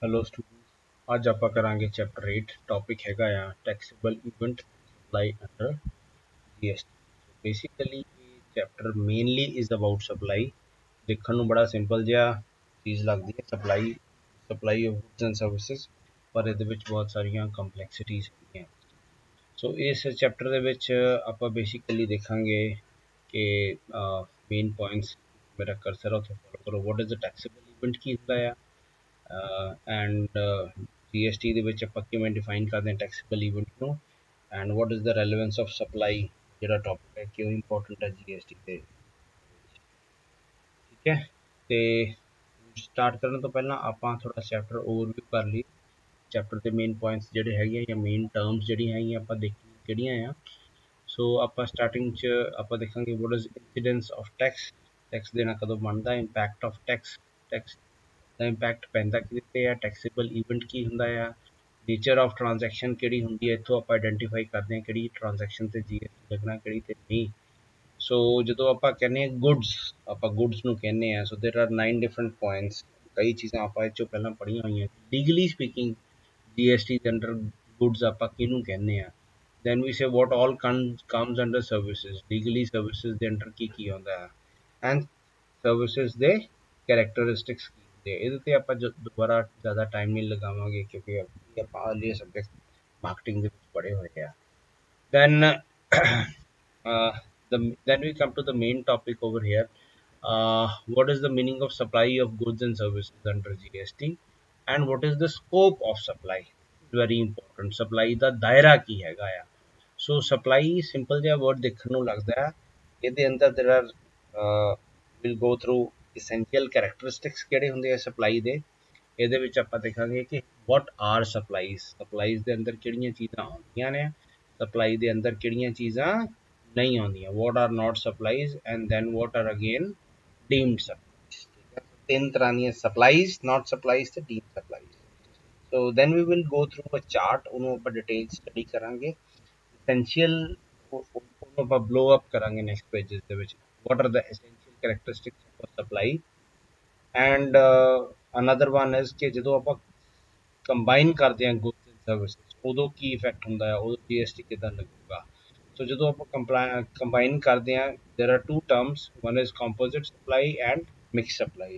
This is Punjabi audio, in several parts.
हेलो स्टूडेंट्स, आज आप करांगे चैप्टर 8। टॉपिक हैगा आ taxable event supply under GST. Basically ये chapter mainly is about supply. देखने ਨੂੰ बड़ा सिंपल ਜਿਹਾ ਚੀਜ਼ ਲੱਗਦੀ ਹੈ supply of goods and services, ਪਰ ਇਹਦੇ ਵਿੱਚ ਬਹੁਤ ਸਾਰੀਆਂ ਕੰਪਲੈਕਸਿਟੀਜ਼ ਹੈਗੀਆਂ। ਸੋ ਇਸ ਚੈਪਟਰ ਦੇ ਵਿੱਚ ਆਪਾਂ ਬੇਸਿਕਲੀ ਦੇਖਾਂਗੇ ਕਿ ਮੇਨ ਪੁਆਇੰਟਸ। ਮੇਰਾ ਕਰਸਰ ਉੱਥੇ ਫੋਲੋ ਕਰੋ। What is the taxable event ਕੀ ਹੁੰਦਾ ਆ, ਐਂਡ GST ਦੇ ਵਿੱਚ ਆਪਾਂ ਕਿਵੇਂ ਡਿਫਾਈਨ ਕਰਦੇ ਹਾਂ ਟੈਕਸੇਬਲ ਇਵੈਂਟ ਨੂੰ, and what is the relevance of supply, ਜਿਹੜਾ ਟੌਪਿਕ ਹੈ ਕਿਉਂ ਇੰਪੋਰਟੈਂਟ ਹੈ GST ਦੇ ਵਿੱਚ। ਠੀਕ ਹੈ, ਤੇ ਸਟਾਰਟ ਕਰਨ ਤੋਂ ਪਹਿਲਾਂ ਆਪਾਂ ਥੋੜਾ ਚੈਪਟਰ ਓਵਰਵਿਊ ਕਰ ਲਈ। ਚੈਪਟਰ ਦੇ ਮੇਨ ਪੁਆਇੰਟਸ ਜਿਹੜੇ ਹੈਗੇ ਜਾਂ ਮੇਨ ਟਰਮਸ ਜਿਹੜੀਆਂ ਹੈਗੀਆਂ ਆਪਾਂ ਦੇਖੀਆਂ ਕਿਹੜੀਆਂ ਆ। ਸੋ ਆਪਾਂ ਸਟਾਰਟਿੰਗ 'ਚ ਆਪਾਂ ਦੇਖਾਂਗੇ what is incidents of tax, tax ਦੇਣਾ ਕਦੋਂ ਬਣਦਾ, impact of tax, tax the impact ਪੈਂਦਾ ਕਿਹਦੇ 'ਤੇ ਆ, ਟੈਕਸੇਬਲ ਇਵੈਂਟ ਕੀ ਹੁੰਦਾ ਆ, ਨੇਚਰ ਆਫ ਟ੍ਰਾਂਜੈਕਸ਼ਨ ਕਿਹੜੀ ਹੁੰਦੀ ਹੈ, ਇੱਥੋਂ ਆਪਾਂ ਆਈਡੈਂਟੀਫਾਈ ਕਰਦੇ ਹਾਂ ਕਿਹੜੀ ਟ੍ਰਾਂਜੈਕਸ਼ਨ 'ਤੇ GST ਲੱਗਣਾ ਕਿਹੜੀ 'ਤੇ ਨਹੀਂ। ਸੋ ਜਦੋਂ ਆਪਾਂ ਕਹਿੰਦੇ ਹਾਂ ਗੁੱਡਸ, ਆਪਾਂ ਗੁੱਡਸ ਨੂੰ ਕਹਿੰਦੇ ਹਾਂ। ਸੋ ਦੇਰ ਆਰ 9 ਡਿਫਰੈਂਟ ਪੁਆਇੰਟਸ। ਕਈ ਚੀਜ਼ਾਂ ਆਪਾਂ ਇਹ 'ਚੋਂ ਪਹਿਲਾਂ ਪੜ੍ਹੀਆਂ ਹੋਈਆਂ। ਲੀਗਲੀ ਸਪੀਕਿੰਗ GST ਦੇ ਅੰਡਰ ਗੁੱਡਸ ਆਪਾਂ ਕਿਹਨੂੰ ਕਹਿੰਦੇ ਆ। Then we say what all comes under services, legally services ਦੇ ਅੰਡਰ ਕੀ ਆਉਂਦਾ ਹੈ, ਐਂਡ ਸਰਵਿਸਿਜ਼ ਦੇ ਕੈਰੈਕਟਰਿਸਟਿਕਸ ਕੀ ਹੁੰਦੇ। ਇਹਦੇ 'ਤੇ ਆਪਾਂ ਦੁਬਾਰਾ ਜ਼ਿਆਦਾ ਟਾਈਮ ਨਹੀਂ ਲਗਾਵਾਂਗੇ ਕਿਉਂਕਿ ਆਪਾਂ ਹਾਲੇ ਸਬਜੈਕਟ ਮਾਰਕੀਟਿੰਗ ਦੇ ਵਿੱਚ ਪੜ੍ਹੇ ਹੋਏ ਆ। then then we come to the main topic over here. What is the meaning of supply of goods and services under GST, and what is the scope of supply? Very important. Supply ਦਾ ਦਾਇਰਾ ਕੀ ਹੈਗਾ ਆ। ਸੋ ਸਪਲਾਈ ਸਿੰਪਲ ਜਿਹਾ ਵਰਡ ਦੇਖਣ ਨੂੰ ਲੱਗਦਾ ਹੈ। ਇਹਦੇ ਅੰਦਰ there are we'll go through essential characteristics ਕਿਹੜੇ ਹੁੰਦੇ ਆ ਸਪਲਾਈ ਦੇ। ਇਹਦੇ ਵਿੱਚ ਆਪਾਂ ਦੇਖਾਂਗੇ ਕਿ what are supplies, supplies ਦੇ ਅੰਦਰ ਕਿਹੜੀਆਂ ਚੀਜ਼ਾਂ ਆਉਂਦੀਆਂ ਨੇ, ਸਪਲਾਈ ਦੇ ਅੰਦਰ ਕਿਹੜੀਆਂ ਚੀਜ਼ਾਂ ਨਹੀਂ ਆਉਂਦੀਆਂ, what are not supplies, and then what are again deemed supplies। ਠੀਕ ਹੈ, ਤਿੰਨ ਤਰ੍ਹਾਂ ਦੀਆਂ ਸਪਲਾਈਜ਼, not supplies ਤੇ deemed supplies। so then we will go through a chart, ਉਹਨੂੰ ਆਪਾਂ ਡਿਟੇਲ ਸਟੱਡੀ ਕਰਾਂਗੇ। essential ਉਹਨੂੰ ਆਪਾਂ blow up ਕਰਾਂਗੇ ਨੈਕਸਟ ਪੇजेस ਦੇ ਵਿੱਚ। what are the essential characteristics of supply, and another one is ਕਿ ਜਦੋਂ ਆਪਾਂ ਕੰਬਾਈਨ ਕਰਦੇ ਹਾਂ ਗੁੱਡਸ ਐਂਡ ਸਰਵਿਸਿਜ਼ ਉਦੋਂ ਕੀ ਇਫੈਕਟ ਹੁੰਦਾ ਹੈ, ਉਦੋਂ GST ਕਿੱਦਾਂ ਲੱਗੂਗਾ। ਸੋ ਜਦੋਂ ਆਪਾਂ ਕੰਬਾਈਨ ਕਰਦੇ ਹਾਂ there are two terms, one is composite supply and mixed supply।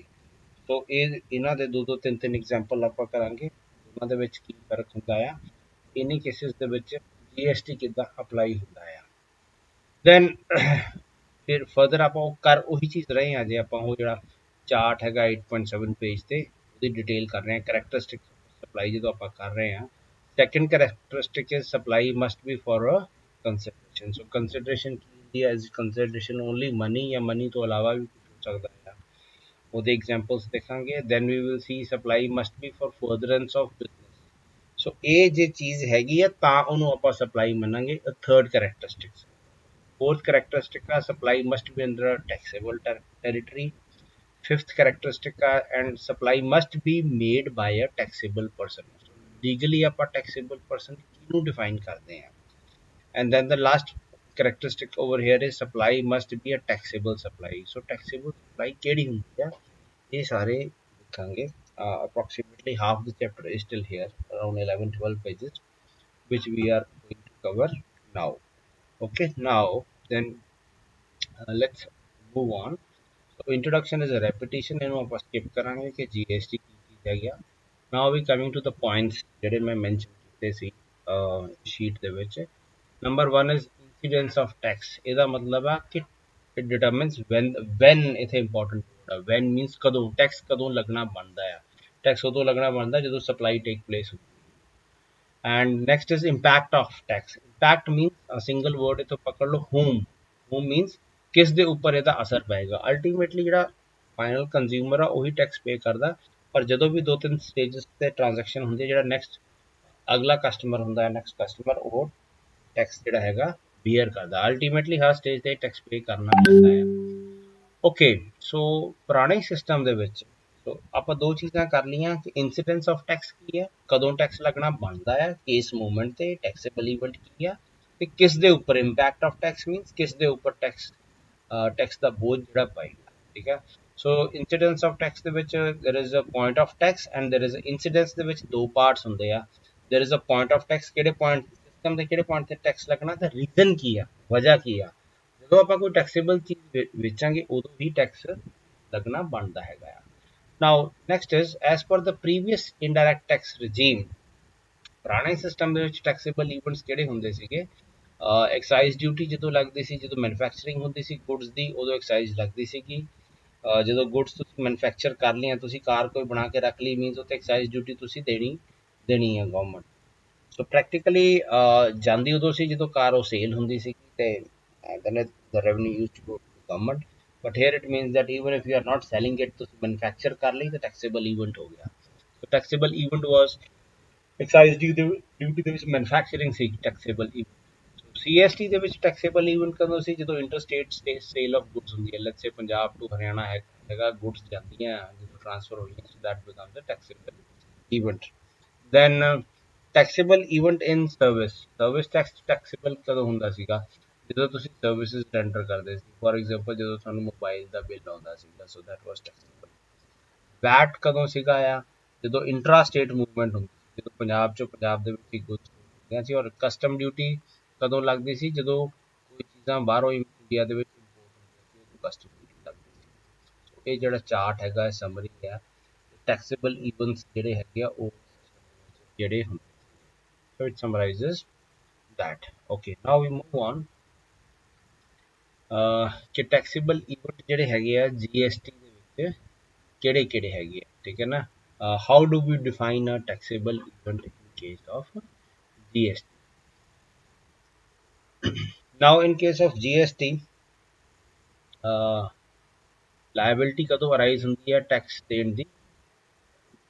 ਸੋ ਇਹਨਾਂ ਦੇ ਦੋ ਤਿੰਨ ਐਗਜ਼ਾਮਪਲ ਆਪਾਂ ਕਰਾਂਗੇ ਉਹਨਾਂ ਦੇ ਵਿੱਚ ਕੀ ਫਰਕ ਹੁੰਦਾ ਆ, ਇਨੀ ਕੇਸਿਸ ਦੇ ਵਿੱਚ GST ਕਿੱਦਾਂ ਅਪਲਾਈ ਹੁੰਦਾ ਆ। ਦੈਨ ਫਿਰ ਫਰਦਰ ਆਪਾਂ ਉਹ ਕਰ ਉਹੀ ਚੀਜ਼ ਰਹੇ ਹਾਂ ਜੇ ਆਪਾਂ ਉਹ ਜਿਹੜਾ ਚਾਰਟ ਹੈਗਾ 8.7 ਪੇਜ ਤੇ ਉਹਦੀ ਡਿਟੇਲ ਕਰ ਰਹੇ ਹਾਂ। ਕਰੈਕਟਰਿਸਟਿਕ ਸਪਲਾਈ ਜਦੋਂ ਆਪਾਂ ਕਰ ਰਹੇ ਹਾਂ, second characteristic is supply must be for a consideration. So consideration ਕੀ ਹੁੰਦੀ ਹੈ, ਐਜ਼ ਕੰਸੀਡਰੇਸ਼ਨ ਓਨਲੀ ਮਨੀ ਜਾਂ ਮਨੀ ਤੋਂ ਇਲਾਵਾ ਵੀ ਕੁਝ ਹੋ ਸਕਦਾ ਹੈ। ਉਹਦੇ ਐਗਜ਼ਾਮਪਲਸ ਦੇਖਾਂਗੇ। Then we will see supply must be for furtherance of business. So ਇਹ ਜੇ ਚੀਜ਼ ਹੈਗੀ ਆ ਤਾਂ ਉਹਨੂੰ ਆਪਾਂ ਸਪਲਾਈ ਮੰਨਾਂਗੇ। Third characteristic. fourth characteristic supply must be under a taxable territory। fifth characteristic and supply must be made by a taxable person। legally ਆਪਾਂ taxable person ਕਿਹਨੂੰ define ਕਰਦੇ ਹਾਂ। and then the last characteristic over here is supply must be a taxable supply। so taxable supply ਕਿਹੜੀ ਹੁੰਦੀ ਆ, ਇਹ ਸਾਰੇ ਦੇਖਾਂਗੇ। approximately half the chapter is still here, around 11-12 pages, which we are going to cover now। okay, now then let's move on। so introduction is a repetition, ਇਹਨੂੰ ਆਪਾਂ skip ਕਰਾਂਗੇ ਕਿ GST ਕੀ ਚੀਜ਼ ਹੈਗੀ ਆ। now we coming to the points ਜਿਹੜੇ ਮੈਂ mention ਕੀਤੇ ਸੀ sheet ਦੇ ਵਿੱਚ। number 1 is incidence of tax। ਇਹਦਾ ਮਤਲਬ ਆ ਕਿ it determines when ਇੱਥੇ important word ਆ। when means ਕਦੋਂ, tax ਕਦੋਂ ਲੱਗਣਾ ਬਣਦਾ ਆ। tax ਉਦੋਂ ਲੱਗਣਾ ਬਣਦਾ ਜਦੋਂ supply take place ਹੁੰਦੀ। and next is impact of tax। impact means a single word ਇੱਥੋਂ ਪਕੜ ਲਓ, whom means ਕਿਸ ਦੇ ਉੱਪਰ ਇਹਦਾ ਅਸਰ ਪਏਗਾ। ਅਲਟੀਮੇਟਲੀ ਜਿਹੜਾ ਫਾਈਨਲ ਕੰਜ਼ਿਊਮਰ ਆ ਉਹੀ ਟੈਕਸ ਪੇ ਕਰਦਾ, ਪਰ ਜਦੋਂ ਵੀ ਦੋ ਤਿੰਨ ਸਟੇਜਸ ਤੇ ਟ੍ਰਾਂਜੈਕਸ਼ਨ ਹੁੰਦੀ ਹੈ, ਜਿਹੜਾ ਨੈਕਸਟ ਅਗਲਾ ਕਸਟਮਰ ਹੁੰਦਾ ਹੈ, ਨੈਕਸਟ ਕਸਟਮਰ ਉਹ ਟੈਕਸ ਜਿਹੜਾ ਹੈਗਾ ਬੀਅਰ ਕਰਦਾ। ਅਲਟੀਮੇਟਲੀ ਹਰ ਸਟੇਜ ਤੇ ਟੈਕਸ ਪੇ ਕਰਨਾ ਪੈਂਦਾ ਹੈ। ਓਕੇ, ਸੋ ਪੁਰਾਣੇ ਸਿਸਟਮ ਦੇ ਵਿੱਚ ਸੋ ਆਪਾਂ ਦੋ ਚੀਜ਼ਾਂ ਕਰ ਲਈਆਂ ਕਿ ਇੰਸੀਡੈਂਸ ਆਫ ਟੈਕਸ ਕੀ ਹੈ, ਕਦੋਂ ਟੈਕਸ ਲੱਗਣਾ ਬਣਦਾ ਹੈ, ਕਿਸ ਮੂਮੈਂਟ ਤੇ ਟੈਕਸੇਬਲ ਇਵੈਂਟ ਕੀ ਆ, ਤੇ ਕਿਸ ਦੇ ਉੱਪਰ ਇੰਪੈਕਟ ਆਫ ਟੈਕਸ ਮੀਨਸ ਕਿਸ ਦੇ ਉੱਪਰ ਟੈਕਸ ਦਾ ਬੋਝ ਜਿਹੜਾ ਪਏਗਾ। ਠੀਕ ਹੈ, ਸੋ ਇੰਸੀਡੈਂਸ ਆਫ ਟੈਕਸ ਦੇ ਵਿੱਚ there is a point of tax and there is a incidence ਦੇ ਵਿੱਚ ਦੋ ਪਾਰਟਸ ਹੁੰਦੇ ਆ। there is a point of tax, ਕਿਹੜੇ ਪੁਆਇੰਟ ਸਿਸਟਮ ਦੇ ਕਿਹੜੇ ਪੁਆਇੰਟ ਤੇ ਟੈਕਸ ਲੱਗਣਾ ਤੇ ਰੀਜ਼ਨ ਕੀ ਆ, ਵਜ੍ਹਾ ਕੀ ਆ। ਜਦੋਂ ਆਪਾਂ ਕੋਈ ਟੈਕਸੇਬਲ ਚੀਜ਼ ਵੇਚਾਂਗੇ ਉਦੋਂ ਹੀ ਟੈਕਸ ਲੱਗਣਾ ਬਣਦਾ ਹੈਗਾ ਆ। ਨਾਓ next is as per the previous indirect tax regime, ਪੁਰਾਣੇ ਸਿਸਟਮ ਦੇ ਵਿੱਚ ਟੈਕਸੇਬਲ ਈਵੈਂਟਸ ਕਿਹੜੇ ਹੁੰਦੇ ਸੀਗੇ, ਐਕਸਾਈਜ਼ ਡਿਊਟੀ ਜਦੋਂ ਲੱਗਦੀ ਸੀ, ਜਦੋਂ ਮੈਨੂਫੈਕਚਰਿੰਗ ਹੁੰਦੀ ਸੀ ਗੁੱਡਸ ਦੀ ਉਦੋਂ ਐਕਸਾਈਜ਼ ਲੱਗਦੀ ਸੀਗੀ। ਜਦੋਂ ਗੁੱਡਸ ਤੁਸੀਂ ਮੈਨੂਫੈਕਚਰ ਕਰ ਲਈਆਂ, ਤੁਸੀਂ ਕਾਰ ਕੋਈ ਬਣਾ ਕੇ ਰੱਖ ਲਈ, ਮੀਨਸ ਉੱਤੇ ਐਕਸਾਈਜ਼ ਡਿਊਟੀ ਤੁਸੀਂ ਦੇਣੀ ਹੈ ਗਵਰਨਮੈਂਟ। ਸੋ ਪ੍ਰੈਕਟੀਕਲੀ ਜਾਂਦੀ ਉਦੋਂ ਸੀ ਜਦੋਂ ਕਾਰ ਉਹ ਸੇਲ ਹੁੰਦੀ ਸੀ ਤੇ then the revenue used to go to government, but here it means that even if you are not selling it, ਤੁਸੀਂ ਮੈਨੂਫੈਕਚਰ ਕਰ ਲਈ ਤਾਂ ਟੈਕਸੇਬਲ ਈਵੈਂਟ ਹੋ ਗਿਆ। ਸੋ ਟੈਕਸੇਬਲ ਈਵੈਂਟ ਵਾਸ ਐਕਸਾਈਜ਼ ਡਿਊਟੀ ਦੇ ਵਿੱਚ ਮੈਨੂਫੈਕਚਰਿੰਗ ਸੀ ਟੈਕਸੇਬਲ ਈਵੈਂਟ। ਸੀਐਸਟੀ ਦੇ ਵਿੱਚ ਟੈਕਸੇਬਲ ਈਵੈਂਟ ਕਦੋਂ ਸੀ, ਜਦੋਂ ਇੰਟਰਸਟੇਟ ਸੇਲ ਆਫ ਗੁੱਡਸ ਹੁੰਦੀ ਹੈ, let's say Punjab to Haryana ਹੈਗਾ ਗੁੱਡਸ ਜਾਂਦੀਆਂ ਜਦੋਂ ਟ੍ਰਾਂਸਫਰ ਹੋਈਆਂ, so that becomes a taxable event. Then taxable event in service tax taxable ਕਦੋਂ ਹੁੰਦਾ ਸੀਗਾ, ਜਦੋਂ ਤੁਸੀਂ ਸਰਵਿਸਿਜ਼ ਰੈਂਡਰ ਕਰਦੇ ਸੀ, ਫੋਰ ਐਗਜ਼ਾਮਪਲ ਜਦੋਂ ਤੁਹਾਨੂੰ ਮੋਬਾਈਲ ਦਾ ਬਿੱਲ ਆਉਂਦਾ ਸੀਗਾ, so that was taxable. VAT ਕਦੋਂ ਸੀਗਾ ਆ, ਜਦੋਂ ਇੰਟਰਾ ਸਟੇਟ ਮੂਵਮੈਂਟ ਹੁੰਦੀ ਸੀ, ਜਦੋਂ ਪੰਜਾਬ ਦੇ ਵਿੱਚ ਹੀ ਗੁੱਡਸ ਹੁੰਦੀਆਂ ਸੀ। ਔਰ ਕਸਟਮ ਡਿਊਟੀ ਕਦੋਂ ਲੱਗਦੀ ਸੀ, ਜਦੋਂ ਕੋਈ ਚੀਜ਼ਾਂ ਬਾਹਰੋਂ ਇੰਡੀਆ ਦੇ ਵਿੱਚ ਇੰਪੋਰਟ ਹੁੰਦੀਆਂ ਸੀ ਉਦੋਂ ਕਸਟਮ ਡਿਊਟੀ ਲੱਗਦੀ ਸੀ। ਸੋ ਇਹ ਜਿਹੜਾ ਚਾਰਟ ਹੈਗਾ ਇਹ ਸਮਰੀ ਹੈ ਟੈਕਸੇਬਲ ਈਵੈਂਟਸ ਜਿਹੜੇ ਹੈਗੇ ਆ ਉਹ ਜਿਹੜੇ ਹੁੰਦੇ ਸੀ। So it summarises that okay, now we move on ਕਿ ਟੈਕਸੇਬਲ ਈਵੈਂਟ ਜਿਹੜੇ ਹੈਗੇ ਆ ਜੀਐਸਟੀ ਦੇ ਵਿੱਚ ਕਿਹੜੇ ਕਿਹੜੇ ਹੈਗੇ ਆ, ਠੀਕ ਹੈ ਨਾ। How do we define a taxable event in case of GST? now in case of GST liability ਕਦੋਂ ਅਰਾਈਜ਼ ਹੁੰਦੀ ਹੈ ਟੈਕਸ ਦੇਣ ਦੀ,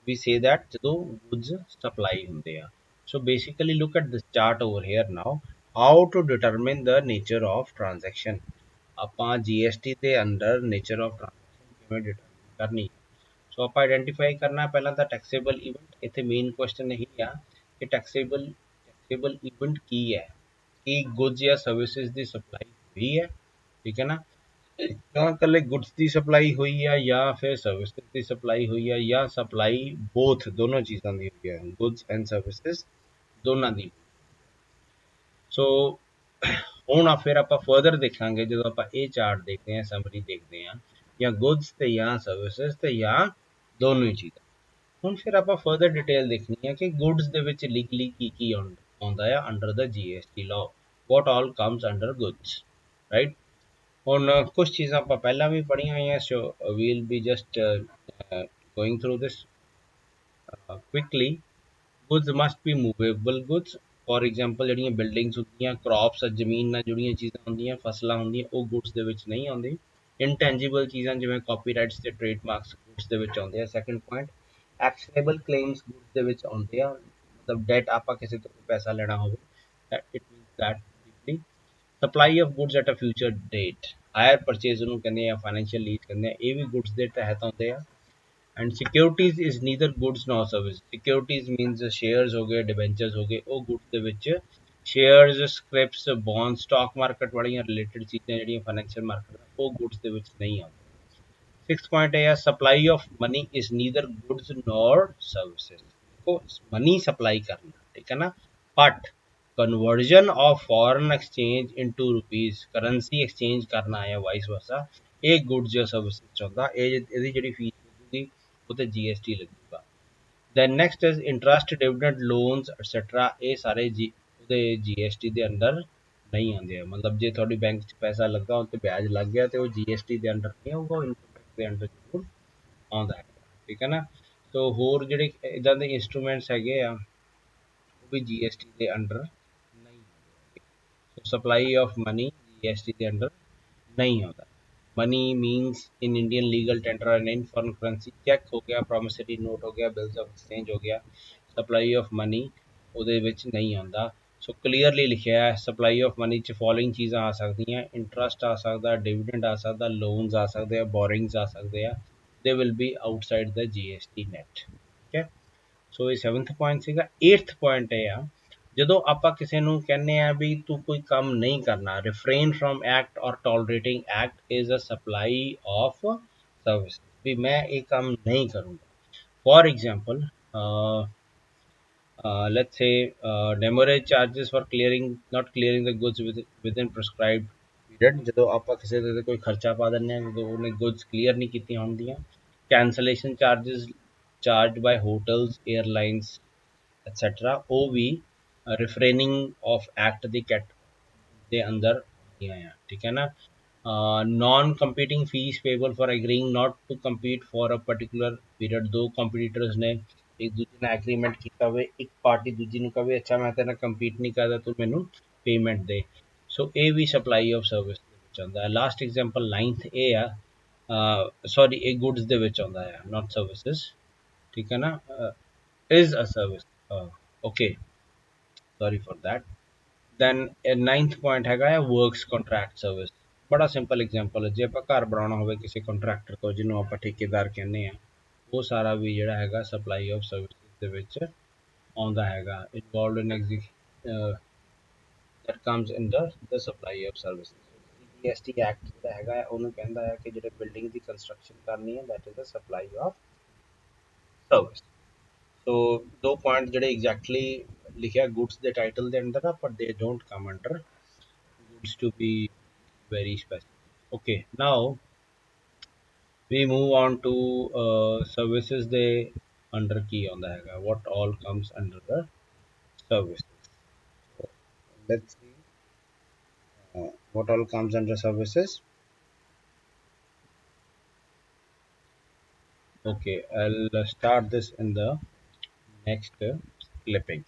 we say that ਜਦੋਂ goods supply ਹੁੰਦੇ ਆ। so basically look at this chart over here now, how to determine the nature of transaction। ਆਪਾਂ GST ਦੇ ਅੰਦਰ nature of transaction ਕਿਵੇਂ determine ਕਰਨੀ ਹੈ। ਸੋ ਆਪਾਂ ਆਈਡੈਂਟੀਫਾਈ ਕਰਨਾ ਪਹਿਲਾਂ ਤਾਂ ਟੈਕਸੇਬਲ ਈਵੈਂਟ। ਇੱਥੇ ਮੇਨ ਕੁਐਸਚਨ ਇਹੀ ਆ ਕਿ ਟੈਕਸੇਬਲ ਈਵੈਂਟ ਕੀ ਹੈ, ਕਿ ਗੁੱਡਸ ਜਾਂ ਸਰਵਿਸਿਜ਼ ਦੀ ਸਪਲਾਈ ਹੋਈ ਹੈ, ਠੀਕ ਹੈ ਨਾ, ਜਾਂ ਇਕੱਲੇ ਗੁੱਡਸ ਦੀ ਸਪਲਾਈ ਹੋਈ ਆ ਜਾਂ ਫਿਰ ਸਰਵਿਸਿਜ਼ ਦੀ ਸਪਲਾਈ ਹੋਈ ਆ ਜਾਂ ਸਪਲਾਈ ਬੋਥ ਦੋਨੋਂ ਚੀਜ਼ਾਂ ਦੀ ਹੋਈ ਹੈ, ਗੁੱਡਸ ਐਂਡ ਸਰਵਿਸਿਜ਼ ਦੋਨਾਂ ਦੀ। ਸੋ ਹੁਣ ਫਿਰ ਆਪਾਂ ਫਰਦਰ ਦੇਖਾਂਗੇ ਜਦੋਂ ਆਪਾਂ ਇਹ ਚਾਰਟ ਦੇਖਦੇ ਹਾਂ, ਸਮਰੀ ਦੇਖਦੇ ਹਾਂ, ਜਾਂ ਗੁੱਡਸ ਤੇ ਜਾਂ ਸਰਵਿਸਿਜ਼ ਤੇ ਜਾਂ ਦੋਨੋਂ ਹੀ ਚੀਜ਼ਾਂ। ਹੁਣ ਫਿਰ ਆਪਾਂ ਫਰਦਰ ਡਿਟੇਲ ਦੇਖਣੀ ਹੈ ਕਿ ਗੁੱਡਸ ਦੇ ਵਿੱਚ ਲੀਗਲੀ ਕੀ ਆਉਂਦਾ ਆ under the GST law, what all comes under goods, right. ਹੁਣ ਕੁਝ ਚੀਜ਼ਾਂ ਆਪਾਂ ਪਹਿਲਾਂ ਵੀ ਪੜ੍ਹੀਆਂ ਹੋਈਆਂ, so we'll be just going through this quickly. Goods must be movable goods, for example ਜਿਹੜੀਆਂ ਬਿਲਡਿੰਗਸ ਹੁੰਦੀਆਂ, ਕ੍ਰੌਪਸ, ਜ਼ਮੀਨ ਨਾਲ ਜੁੜੀਆਂ ਚੀਜ਼ਾਂ ਹੁੰਦੀਆਂ, ਫਸਲਾਂ ਹੁੰਦੀਆਂ, ਉਹ ਗੁੱਡਸ ਦੇ ਵਿੱਚ ਨਹੀਂ ਆਉਂਦੀ। ਇਨਟੈਂਜੀਬਲ ਚੀਜ਼ਾਂ ਜਿਵੇਂ ਕਾਪੀਰਾਈਟਸ ਤੇ ਟ੍ਰੇਡਮਾਰਕਸ ਗੁੱਡਸ ਦੇ ਵਿੱਚ ਆਉਂਦੇ ਆ। ਸੈਕੰਡ ਪੁਆਇੰਟ, ਐਕਸ਼ਨੇਬਲ ਕਲੇਮਸ ਗੁੱਡਸ ਦੇ ਵਿੱਚ ਆਉਂਦੇ ਆ, ਮਤਲਬ ਡੈਟ ਆਪਾਂ ਕਿਸੇ ਤੋਂ ਪੈਸਾ ਲੈਣਾ ਹੋਵੇ, it means that deeply. Supply of goods at a future date, hire purchase ਨੂੰ ਕਹਿੰਦੇ ਆ, ਫਾਈਨੈਂਸ਼ੀਅਲ ਲੀਜ਼ ਕਹਿੰਦੇ ਆ, ਇਹ ਵੀ ਗੁੱਡਸ ਦੇ ਤਹਿਤ ਆਉਂਦੇ ਆ। And securities is neither goods nor service, securities मीनस shares हो गए, डिबेंचर्स हो गए, वो गुड्स ਦੇ ਵਿੱਚ shares, scripts, bond, stock market ਵਾਲੀਆਂ ਰਿਲੇਟਡ ਚੀਜ਼ਾਂ ਜਿਹੜੀਆਂ ਫਾਈਨੈਂਸ਼ੀਅਲ ਮਾਰਕੀਟ ਦਾ ਉਹ ਗੁੱਡਸ ਦੇ ਵਿੱਚ ਨਹੀਂ ਆਉਂਦੀਆਂ। ਸਿਕਸ ਪੁਆਇੰਟ ਇਹ ਹੈ, supply of money is neither goods nor services. ਦੇਖੋ ਮਨੀ ਸਪਲਾਈ ਕਰਨਾ, ਠੀਕ ਹੈ ਨਾ, but conversion of foreign exchange into rupees, currency exchange ਕਰਨਾ ਹੈ ਵਾਈਸ ਵਰਸਾ, ਇਹ ਗੁੱਡਸ ਜਾਂ ਸਰਵਿਸਿਜ਼ ਚ ਆਉਂਦਾ। ਇਹਦੀ ਜਿਹੜੀ ਫੀਸ ਲੱਗੂਗੀ ਉਹ ਤੇ GST ਲੱਗੂਗਾ। Then next is interest, dividend, loans etcetera, ਇਹ ਸਾਰੇ ਉਹਦੇ GST ਦੇ ਅੰਦਰ ਨਹੀਂ ਆਉਂਦੇ ਆ। ਮਤਲਬ ਜੇ ਤੁਹਾਡੀ ਬੈਂਕ 'ਚ ਪੈਸਾ ਲੱਗਾ ਉਹ 'ਤੇ ਵਿਆਜ ਲੱਗ ਗਿਆ ਤੇ ਉਹ GST ਦੇ ਅੰਡਰ ਨਹੀਂ ਆਊਗਾ, ਉਹ ਇਨਕਮ ਟੈਕਸ ਦੇ ਅੰਡਰ ਜ਼ਰੂਰ ਆਉਂਦਾ ਹੈ, ਠੀਕ ਹੈ ਨਾ। ਸੋ ਹੋਰ ਜਿਹੜੇ ਇੱਦਾਂ ਦੇ ਇੰਸਟਰੂਮੈਂਟਸ ਹੈਗੇ ਆ ਉਹ ਵੀ GST ਦੇ ਅੰਡਰ ਨਹੀਂ ਆਉਂਦੇ। So supply of money GST ਦੇ ਅੰਡਰ नहीं होता। Money means in Indian legal tender and in foreign currency, cheque हो गया, ਪ੍ਰੋਮਿਸਰੀ ਨੋਟ ਹੋ ਗਿਆ, ਬਿਲਸ ਆਫ ਐਕਸਚੇਂਜ ਹੋ ਗਿਆ। ਸਪਲਾਈ ਆਫ ਮਨੀ ਉਹਦੇ ਵਿੱਚ ਨਹੀਂ ਆਉਂਦਾ। ਸੋ ਕਲੀਅਰਲੀ ਲਿਖਿਆ ਹੈ ਸਪਲਾਈ ਆਫ ਮਨੀ 'ਚ ਫੋਲੋਇੰਗ ਚੀਜ਼ਾਂ ਆ ਸਕਦੀਆਂ, ਇੰਟਰਸਟ ਆ ਸਕਦਾ, ਡਿਵੀਡੈਂਡ ਆ ਸਕਦਾ, ਲੋਨਸ ਆ ਸਕਦੇ ਆ, ਬੋਰਿੰਗਸ ਆ ਸਕਦੇ ਆ, they will be outside the GST net, ਠੀਕ ਹੈ। ਸੋ ਇਹ 7th ਪੁਆਇੰਟ ਸੀਗਾ। 8th ਪੁਆਇੰਟ ਇਹ ਆ, ਜਦੋਂ ਆਪਾਂ ਕਿਸੇ ਨੂੰ ਕਹਿੰਦੇ ਆ ਵੀ ਤੂੰ ਕੋਈ ਕੰਮ ਨਹੀਂ ਕਰਨਾ, ਰਿਫਰੇਨ from act or tolerating act is a supply of service भी मैं एक काम नहीं करूँगा. For example, let's say demurrage charges for clearing not clearing the goods within prescribed period. ਜਦੋਂ ਆਪਾਂ ਕਿਸੇ ਦੇ ਕੋਈ ਖਰਚਾ ਪਾ ਦਿੰਦੇ ਹਾਂ ਜਦੋਂ ਉਹਨੇ goods clear ਨਹੀਂ ਕੀਤੀਆਂ ਹੁੰਦੀਆਂ. cancellation charges charged by hotels, airlines, etc. ਉਹ ਵੀ refraining of act the cat ਦੇ ਅੰਦਰ ਆਉਂਦੀਆਂ ਆ, ਠੀਕ ਹੈ ਨਾ. non competing fees payable for agreeing not to compete for a particular period. ਦੋ ਕੰਪੀਟੀਟਰਸ ਨੇ ਇੱਕ ਦੂਜੇ ਨਾਲ ਐਗਰੀਮੈਂਟ ਕੀਤਾ ਹੋਵੇ, ਇੱਕ ਪਾਰਟੀ ਦੂਜੀ ਨੂੰ ਕਹੇ ਅੱਛਾ ਮੈਂ ਤੇਰੇ ਨਾਲ ਕੰਪੀਟ ਨਹੀਂ ਕਰਦਾ ਤੂੰ ਮੈਨੂੰ ਪੇਮੈਂਟ ਦੇ. ਸੋ ਇਹ ਵੀ ਸਪਲਾਈ ਆਫ ਸਰਵਿਸ ਦੇ ਵਿੱਚ ਆਉਂਦਾ ਹੈ. ਲਾਸਟ ਐਗਜ਼ਾਮਪਲ 9th ਇਹ ਆ, ਸੌਰੀ ਇਹ ਗੁੱਡਸ ਦੇ ਵਿੱਚ ਆਉਂਦਾ ਆ, ਨਾਟ ਸਰਵਿਸਿਜ਼, ਠੀਕ ਹੈ ਨਾ. Is a service, okay, sorry for that. Then 9th point ਹੈਗਾ ਹੈ ਵਰਕਸ ਕੰਟਰੈਕਟ ਸਰਵਿਸ. ਬੜਾ ਸਿੰਪਲ ਐਗਜ਼ਾਮਪਲ ਹੈ, ਜੇ ਆਪਾਂ ਘਰ ਬਣਾਉਣਾ ਹੋਵੇ ਕਿਸੇ ਕੰਟਰੈਕਟਰ ਤੋਂ ਜਿਹਨੂੰ ਆਪਾਂ ਠੇਕੇਦਾਰ ਕਹਿੰਦੇ ਆ, ਉਹ ਸਾਰਾ ਵੀ ਜਿਹੜਾ ਹੈਗਾ ਸਪਲਾਈ ਆਫ ਸਰਵਿਸਿਜ਼ ਦੇ ਵਿੱਚ ਆਉਂਦਾ ਹੈਗਾ. Involved in that comes in the supply of services. GST act ਜਿਹੜਾ ਹੈਗਾ ਹੈ ਉਹਨੂੰ ਕਹਿੰਦਾ ਹੈ ਕਿ ਜਿਹੜੇ ਬਿਲਡਿੰਗ ਦੀ ਕੰਸਟਰਕਸ਼ਨ ਕਰਨੀ ਹੈ that is the supply of service. ਸੋ ਦੋ ਪੁਆਇੰਟ ਜਿਹੜੇ ਐਗਜ਼ੈਕਟਲੀ ਲਿਖਿਆ ਗੁੱਡਸ ਦੇ ਟਾਈਟਲ ਦੇ ਅੰਦਰ ਆ, ਪਰ ਦੇ don't come under goods to be very specific. Okay, now we move on to services ਦੇ under ਕੀ ਆਉਂਦਾ ਹੈਗਾ, what all comes under the services. So, let's see what all comes under services. Okay, I'll start this in the next clipping.